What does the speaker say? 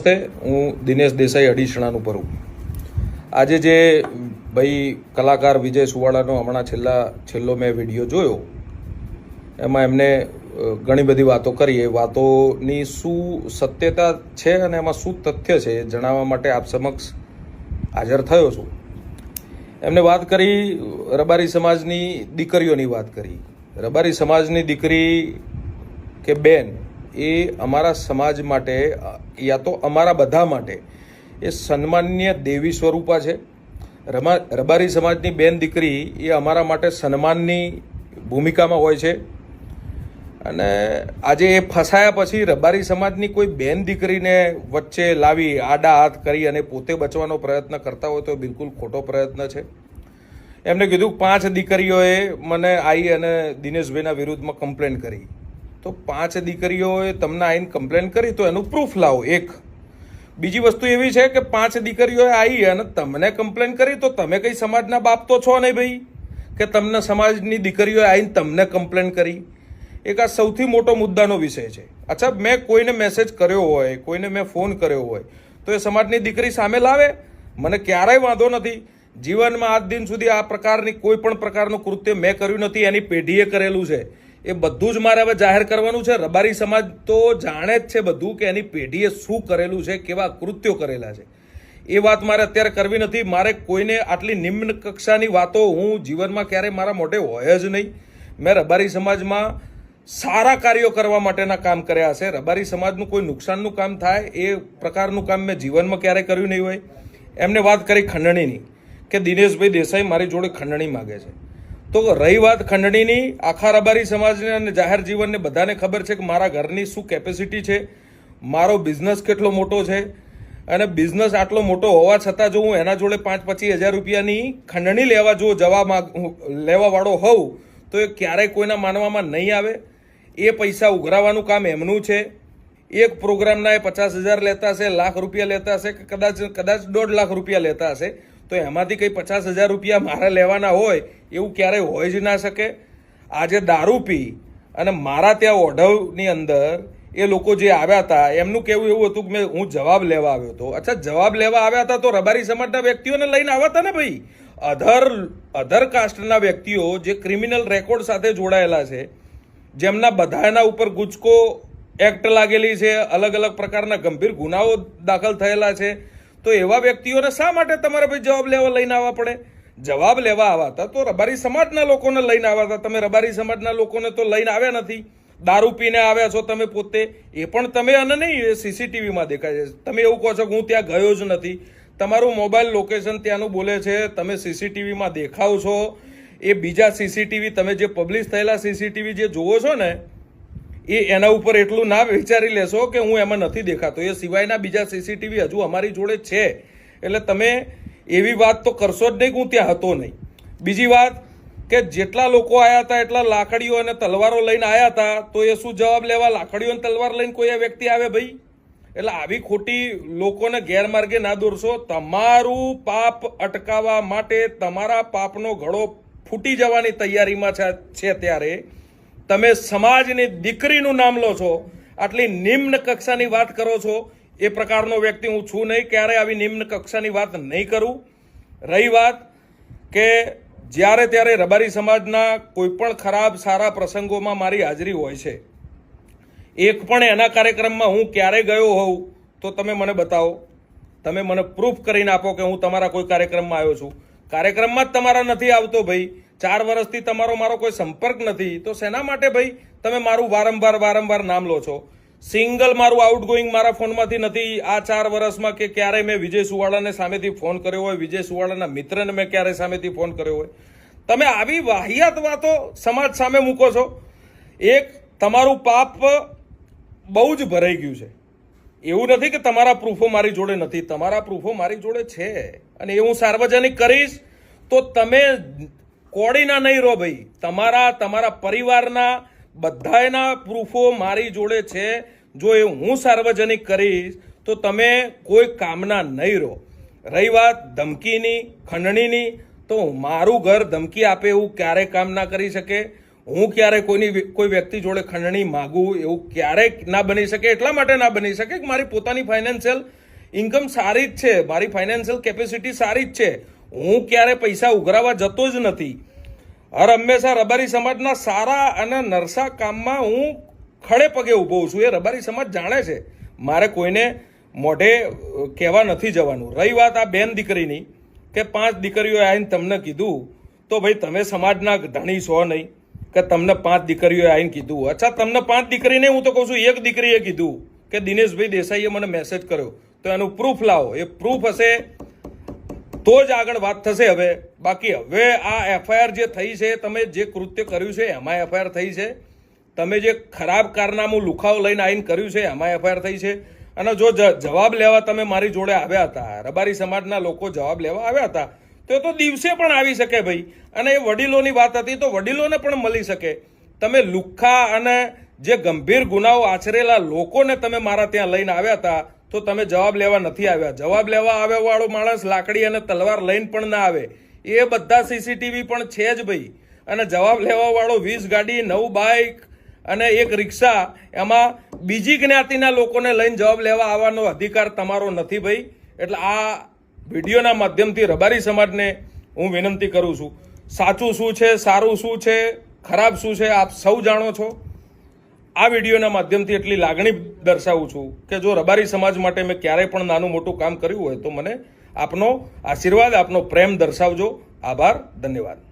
નમસ્તે, હું દિનેશ દેસાઈ અડીસણાનું પરું. આજે જે ભાઈ કલાકાર વિજય સુવાળાનો હમણાં છેલ્લો મેં વિડીયો જોયો, એમાં એમને ઘણી બધી વાતો કરી. એ વાતોની શું સત્યતા છે અને એમાં શું તથ્ય છે એ જણાવવા માટે આપ સમક્ષ હાજર થયો છું. એમને વાત કરી રબારી સમાજની દીકરીઓની વાત કરી. રબારી સમાજની દીકરી કે બેન એ અમારા સમાજ માટે યા તો અમારા બધા માટે એ સન્માનનીય દેવી સ્વરૂપા છે. રબારી સમાજની બેન દીકરી એ અમારા માટે સન્માનની ભૂમિકામાં હોય છે. અને આજે એ ફસાયા પછી રબારી સમાજની કોઈ બેન દીકરીને વચ્ચે લાવી આડા હાથ કરી અને પોતે બચવાનો પ્રયત્ન કરતા હોય તો બિલકુલ ખોટો પ્રયત્ન છે. એમને કીધું 5 દીકરીઓએ મને આવી અને દિનેશભાઈના વિરુદ્ધમાં કમ્પ્લેન કરી. તો 5 દીકરીઓએ તમને આવીને કમ્પ્લેન કરી તો એનું પ્રૂફ લાવો. એક બીજી વસ્તુ એવી છે કે 5 દીકરીઓએ આવી અને તમને કમ્પ્લેન કરી તો તમે કઈ સમાજના બાપ તો છો નહીં ભાઈ, કે તમને સમાજની દીકરીઓએ આવીને તમને કમ્પ્લેન કરી. એક આ સૌથી મોટો મુદ્દાનો વિષય છે. અચ્છા, મેં કોઈને મેસેજ કર્યો હોય, કોઈને મેં ફોન કર્યો હોય તો એ સમાજની દીકરી સામે લાવે, મને ક્યારેય વાંધો નથી. જીવનમાં આજ દિન સુધી આ પ્રકારની કોઈ પણ પ્રકારનું કૃત્ય મેં કર્યું નથી. એની પેઢીએ કરેલું છે એ બધું જ મારે હવે જાહેર કરવાનું છે. રબારી સમાજ તો જાણે જ છે બધું કે એની પેઢીએ શું કરેલું છે, કેવા કૃત્યો કરેલા છે. એ વાત મારે અત્યારે કરવી નથી. મારે કોઈને આટલી નિમ્ન કક્ષાની વાતો હું જીવનમાં ક્યારેય મારા મોઢે હોય જ નહીં. મેં રબારી સમાજમાં સારા કાર્યો કરવા માટેના કામ કર્યા હશે. રબારી સમાજનું કોઈ નુકસાનનું કામ થાય એ પ્રકારનું કામ મેં જીવનમાં ક્યારેય કર્યું નહીં હોય. એમને વાત કરી ખંડણીની કે દિનેશભાઈ દેસાઈ મારી જોડે ખંડણી માગે છે. તો રહી વાત ખંડણીની, આખા રબારી સમાજને અને જાહેર જીવનને બધાને ખબર છે કે મારા ઘરની શું કેપેસિટી છે, મારો બિઝનેસ કેટલો મોટો છે. અને બિઝનેસ આટલો મોટો હોવા છતાં જો હું એના જોડે 5-25 હજાર રૂપિયાની ખંડણી લેવા વાળો હોઉં તો એ ક્યારેય કોઈના માનવામાં નહીં આવે. એ પૈસા ઉઘરાવાનું કામ એમનું છે. એક પ્રોગ્રામના એ 50,000 લેતા હશે, લાખ રૂપિયા લેતા હશે કે કદાચ 1.5 લાખ રૂપિયા લેતા હશે. તો એમાંથી કંઈ 50,000 રૂપિયા મારે લેવાના હોય એવું ક્યારેય હોય જ ના શકે. આજે દારૂ પી અને મારા ત્યાં ઓઢવની અંદર એ લોકો જે આવ્યા હતા એમનું કહેવું એવું હતું કે હું જવાબ લેવા આવ્યો હતો. અચ્છા, જવાબ લેવા આવ્યા હતા તો રબારી સમાજના વ્યક્તિઓને લઈને આવ્યા હતા ને ભાઈ. અધર કાસ્ટના વ્યક્તિઓ જે ક્રિમિનલ રેકોર્ડ સાથે જોડાયેલા છે, જેમના બધાના ઉપર ગુજકો એક્ટ લાગેલી છે, અલગ અલગ પ્રકારના ગંભીર ગુનાઓ દાખલ થયેલા છે, તો એવા વ્યક્તિઓને શા માટે તમારે ભાઈ જવાબ લેવા લઈને આવવા પડે? જવાબ લેવા આવ્યા હતા તો રબારી સમાજના લોકોને લઈને આવ્યા હતા. તમે રબારી સમાજના લોકોને તો લઈને આવ્યા નથી. દારૂ પીને આવ્યા છો તમે પોતે, એ પણ તમે અને નહીં સીસીટીવીમાં દેખાય છે. તમે એવું કહો છો કે હું ત્યાં ગયો જ નથી. તમારું મોબાઈલ લોકેશન ત્યાંનું બોલે છે, તમે સીસીટીવીમાં દેખાવ છો. એ બીજા સીસીટીવી તમે જે પબ્લિશ થયેલા સીસીટીવી જે જોવો છો ને એના ઉપર એટલું ના વિચારી લેશો કે હું એમાં નથી દેખાતો. એ સિવાયના બીજા સીસીટીવી હજુ અમારી જોડે છે. એટલે તમે એવી વાત તો કરશો જ નહીં કે હું ત્યાં હતો નહીં. બીજી વાત કે જેટલા લોકો આવ્યા હતા એટલા લાકડીઓ અને તલવારો લઈને આવ્યા હતા, તો એ શું જવાબ લેવા લાકડીઓ અને તલવાર લઈને કોઈ વ્યક્તિ આવે ભાઈ? એટલે આવી ખોટી લોકોને ગેરમાર્ગે ના દોરશો. તમારું પાપ અટકાવવા માટે તમારા પાપનો ઘડો ફૂટી જવાની તૈયારીમાં છે ત્યારે તમે સમાજની દીકરીનું નામ લો છો, આટલી નિમ્ન કક્ષાની વાત કરો છો. એ પ્રકારનો વ્યક્તિ હું છું નહીં, ક્યારેય આવી નિમ્ન કક્ષાની વાત નહીં કરું. રહી વાત કે જ્યારે ત્યારે રબારી સમાજના કોઈ પણ ખરાબ સારા પ્રસંગોમાં મારી હાજરી હોય છે. એક પણ એના કાર્યક્રમમાં હું ક્યારે ગયો હોઉં તો તમે મને બતાવો. તમે મને પ્રૂફ કરીને આપો કે હું તમારા કોઈ કાર્યક્રમમાં આવ્યો છું. કાર્યક્રમમાં જ તમારા નથી આવતો ભાઈ. 4 વર્ષથી તમારો મારો કોઈ સંપર્ક નથી, તો શેના માટે ભાઈ તમે મારું વારંવાર નામ લો છો? સિંગલ મારું આઉટગોઈંગ મારા ફોનમાંથી નથી આ 4 વર્ષમાં કે ક્યારેય મેં વિજય સુવાળાને સામેથી ફોન કર્યો હોય, વિજય સુવાળાના મિત્રને મેં ક્યારેય સામેથી ફોન કર્યો હોય. તમે આવી વાહિયાત વાતો સમાજ સામે મૂકો છો. એક તમારું પાપ બહુ જ ભરાઈ ગયું છે. એવું નથી કે તમારા પ્રૂફો મારી જોડે નથી, તમારા પ્રૂફો મારી જોડે છે અને એ હું સાર્વજનિક કરીશ. તો તમે કોડીના નહીં રહો ભાઈ. તમારા પરિવારના બધાના પ્રૂફો મારી જોડે છે. જો એ હું સાર્વજનિક કરીશ તો તમે કોઈ કામના નહીં રહો. રહી વાત ધમકીની, ખંડણીની, તો મારું ઘર ધમકી આપે એવું ક્યારેય કામ ના કરી શકે. હું ક્યારે કોઈ વ્યક્તિ જોડે ખંડણી માગું એવું ક્યારેય ના બની શકે. એટલા માટે ના બની શકે કે મારી પોતાની ફાઇનાન્શિયલ ઇન્કમ સારી જ છે, મારી ફાઇનાન્શિયલ કેપેસિટી સારી જ છે. હું ક્યારે પૈસા ઉઘરાવા જતો જ નથી. હર હંમેશા રબારી સમાજના સારા અને નરસા કામમાં હું ખડે પગે ઊભો છું. એ રબારી સમાજ જાણે છે. મારે કોઈને મોઢે કહેવા નથી જવાનું. રહી વાત આ બેન દીકરીની કે 5 દીકરીઓ આવીને તમને કીધું, તો ભાઈ તમે સમાજના ધણી છો નહીં કે તમને 5 દીકરીઓ આવીને કીધું. અચ્છા, તમને 5 દીકરીને હું તો કહું છું, એક દીકરીએ કીધું કે દિનેશભાઈ દેસાઈએ મને મેસેજ કર્યો, તો એનું પ્રૂફ લાવો. એ પ્રૂફ હશે તો જ આગળ વાત થશે. હવે બાકી હવે આ એફઆઈઆર જે થઈ છે, તમે જે કૃત્ય કર્યું છે એમાં એફઆઈઆર થઈ છે. તમે જે ખરાબ કારનામું લુખાઓ લઈને આવીને કર્યું છે એમાં એફઆઈઆર થઈ છે. અને જો જવાબ લેવા તમે મારી જોડે આવ્યા હતા, રબારી સમાજના લોકો જવાબ લેવા આવ્યા હતા, તો દિવસે પણ આવી શકે ભાઈ. અને એ વડીલોની વાત હતી તો વડીલોને પણ મળી શકે. તમે લુખ્ખા અને જે ગંભીર ગુનાઓ આચરેલા લોકોને તમે મારા ત્યાં લઈને આવ્યા હતા, તો તમે જવાબ લેવા નથી આવ્યા. જવાબ લેવા આવ્યા વાળો માણસ લાકડી અને તલવાર લઈને પણ ના આવે. એ બધા સીસીટીવી પણ છે જ ભાઈ. અને જવાબ લેવા વાળો 20 ગાડી, 9 બાઇક અને 1 રિક્ષા, એમાં બીજી જ્ઞાતિના લોકોને લઈને જવાબ લેવા આવવાનો અધિકાર તમારો નથી ભાઈ. એટલે આ વિડીયોના માધ્યમથી રબારી સમાજને હું વિનંતી કરું છું, સાચું શું છે, સારું શું છે, ખરાબ શું છે, આપ સૌ જાણો છો. આ વિડીયોના માધ્યમથી એટલી લાગણી દર્શાવું છું કે જો રબારી સમાજ માટે મેં ક્યારેય પણ નાનું મોટું કામ કર્યું હોય તો મને આપનો આશીર્વાદ, આપનો પ્રેમ દર્શાવજો. આભાર, ધન્યવાદ.